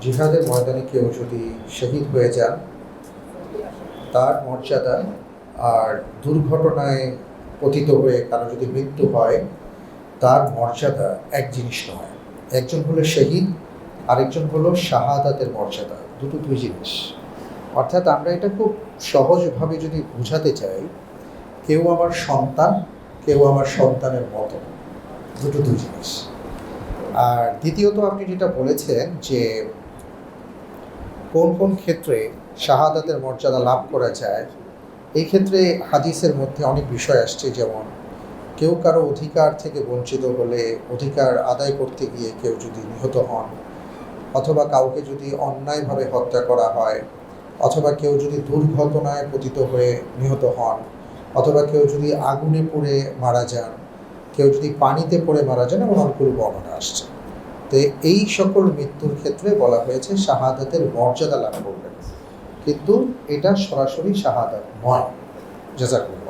জিহাদের ময়দানে কেউ যদি শহীদ হয়ে যান, তার মর্যাদা আর দুর্ঘটনায় পতিত হয়ে কারো যদি মৃত্যু হয়, তার মর্যাদা এক জিনিস নয়। একজন হলো শহীদ, আরেকজন হলো শাহাদাতের মর্যাদা, দুটো দুই জিনিস। অর্থাৎ আমরা এটা খুব সহজভাবে যদি বোঝাতে চাই, কেউ আমার সন্তান, কেউ আমার সন্তানের মতো, দুটো দুই জিনিস। আর দ্বিতীয়ত আপনি যেটা বলেছেন যে কোন কোন ক্ষেত্রে শাহাদাতের মর্যাদা লাভ করা যায়, এই ক্ষেত্রে হাদিসের মধ্যে অনেক বিষয় আসছে। যেমন কেউ কারো অধিকার থেকে বঞ্চিত হলে, অধিকার আদায় করতে গিয়ে কেউ যদি নিহত হন, অথবা কাউকে যদি অন্যায়ভাবে হত্যা করা হয়, অথবা কেউ যদি দুর্ঘটনায় পতিত হয়ে নিহত হন, অথবা কেউ যদি আগুনে পুড়ে মারা যান, কেউ যদি পানিতে পড়ে মারা যান, এমন অনেকগুলো বর্ণনা আসছে। তো এই সকল মৃত্যুর ক্ষেত্রে বলা হয়েছে শাহাদাতের মর্যাদা লাভ করবেন, কিন্তু এটা সরাসরি শাহাদাত নয়। জাযাকুমুল্লাহ।